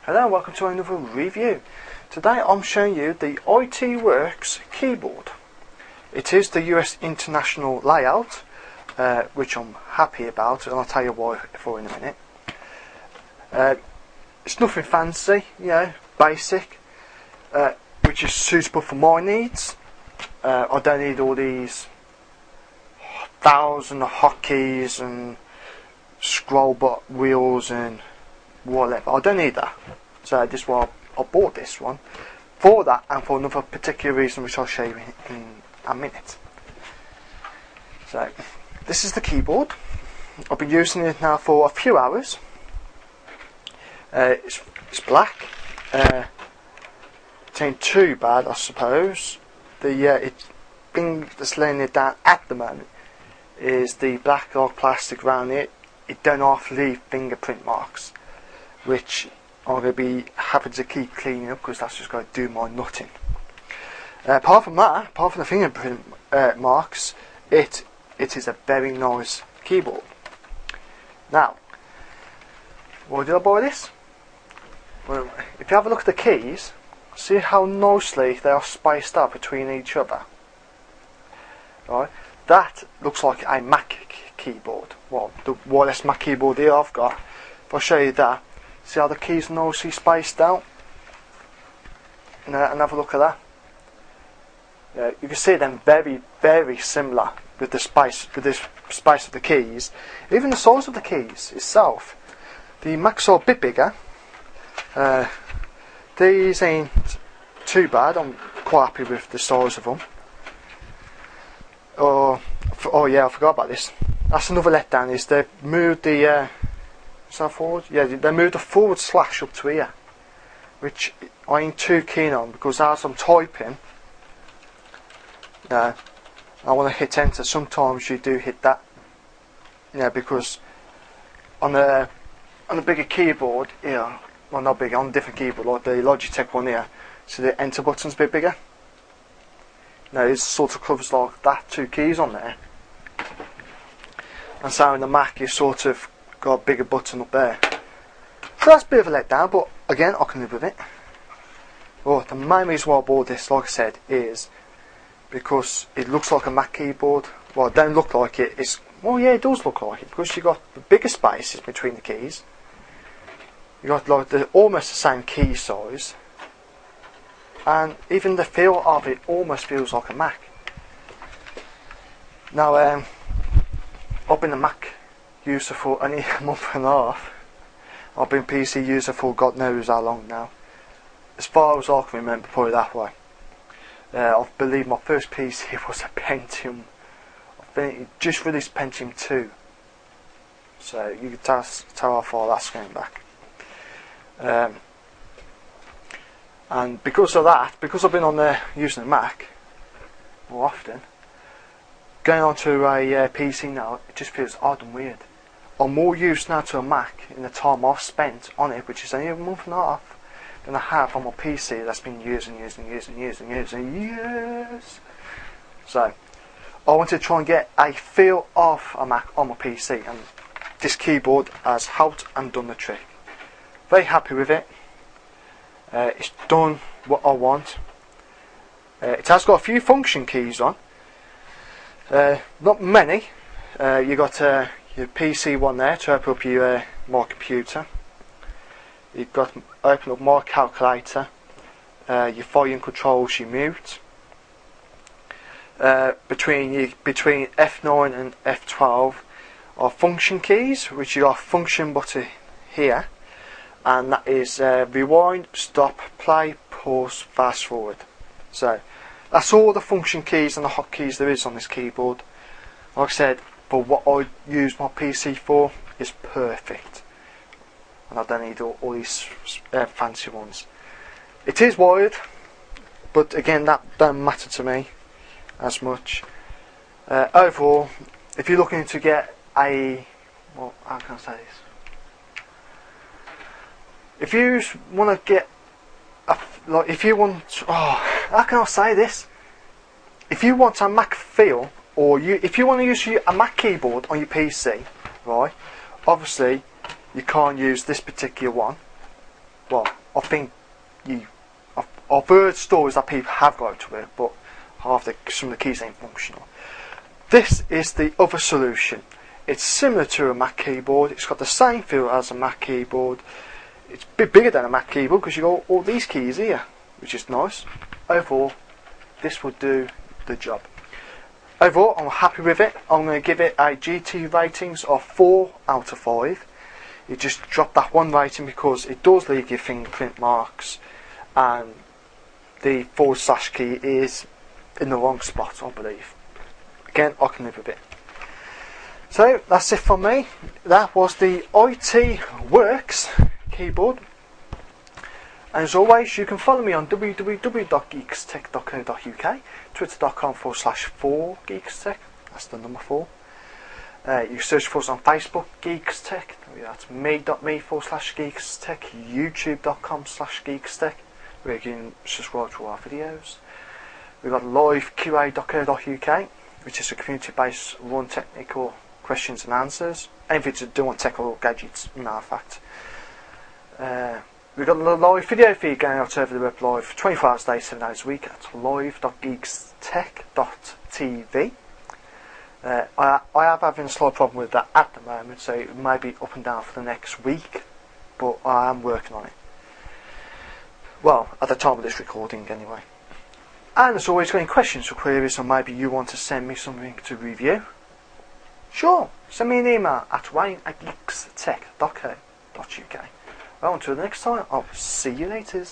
Hello, welcome to another review. Today I'm showing you the IT Works keyboard. It is the US international layout, which I'm happy about, and I'll tell you why for in a minute. It's nothing fancy, basic, which is suitable for my needs. I don't need all these thousands of hotkeys and scroll wheels and whatever. I don't need that. So this is why I bought this one. For that and for another particular reason which I'll show you in a minute. So this is the keyboard. I've been using it now for a few hours. It's black. It ain't too bad, I suppose. The thing that's laying it down at the moment is the black like plastic around it. It don't half leave fingerprint marks, which I'm going to be having to keep cleaning up because that's just going to do my nutting. Apart from that, apart from the fingerprint marks, it is a very nice keyboard. Now, why did I buy this? Well, if you have a look at the keys, see how nicely they are spaced out between each other. Right, that looks like a Mac keyboard. Well, the wireless Mac keyboard here I've got. If I show you that, see how the keys are nicely spaced out? And have a look at that. You can see them very, very similar with the space, of the keys. Even the size of the keys itself. The Macs are a bit bigger. These ain't too bad. I'm quite happy with the size of them. Oh yeah, I forgot about this. That's another letdown. Is they've moved the forward? Yeah, they moved the forward slash up to here, which I ain't too keen on because as I'm typing, I want to hit enter. Sometimes you do hit that, because on a bigger keyboard here, well not bigger, on a different keyboard like the Logitech one here, so the enter button's a bit bigger. Now it sort of covers like that, two keys on there, and so in the Mac you sort of got a bigger button up there. So that's a bit of a letdown, but again I can live with it. Well, the main reason why I bought this, like I said, is because it looks like a Mac keyboard. Well, it don't look like it. Well, yeah, it does look like it because you got the bigger spaces between the keys. You got like almost the same key size, and even the feel of it almost feels like a Mac. Now, I've been a Mac user for only a month and a half. I've been PC user for God knows how long now. As far as I can remember, put it that way. I believe my first PC was a Pentium. I think it just released Pentium 2. So you can tell how far that's going back. And because of that, because I've been on there using a Mac more often, going on to a PC now, it just feels odd and weird. I'm more used now to a Mac in the time I've spent on it, which is only a month and a half, than I have on my PC that's been years and years and years and years and years and years. So I wanted to try and get a feel of a Mac on my PC, and this keyboard has helped and done the trick. Very happy with it. It's done what I want. It has got a few function keys on. Not many. You got your PC one there to open up my computer. You've got open up my calculator. Your volume controls your mute. Between F9 and F12 are function keys, which you got function button here, and that is rewind, stop, play, pause, fast forward. So that's all the function keys and the hotkeys there is on this keyboard. Like I said, for what I use my PC for, is perfect, and I don't need all these fancy ones. It is wired, but again that don't matter to me as much. Overall, if you're looking to get a, well, how can I say this? If you want to get how can I say this? If you want a Mac feel, or if you want to use a Mac keyboard on your PC, right? Obviously, you can't use this particular one. well, I think I've heard stories that people have got it to work, but some of the keys ain't functional. This is the other solution. It's similar to a Mac keyboard. It's got the same feel as a Mac keyboard. It's a bit bigger than a Mac keyboard because you've got all these keys here, which is nice. Overall, this will do the job. Overall, I'm happy with it. I'm going to give it a GT ratings of 4 out of 5. It just dropped that one rating because it does leave your fingerprint marks, and the / key is in the wrong spot, I believe. Again, I can live with it. So that's it from me. That was the IT Works keyboard. And as always, you can follow me on www.geekstech.co.uk, twitter.com/4geekstech, that's the number 4. You search for us on Facebook, Geeks Tech, that's me.me/Geeks Tech, youtube.com/Geeks Tech, where you can subscribe to our videos. We've got liveqa.co.uk, which is a community-based run technical questions and answers. Anything to do on tech or gadgets, matter of fact. We've got a live video feed going out over the web live 24 hours a day, 7 days a week at live.geekstech.tv. I am having a slight problem with that at the moment, so it may be up and down for the next week, but I am working on it. Well, at the time of this recording anyway. And as always, got any questions or queries, or maybe you want to send me something to review? Sure, send me an email at wayne@geekstech.co.uk. Well, until next time, I'll see you later.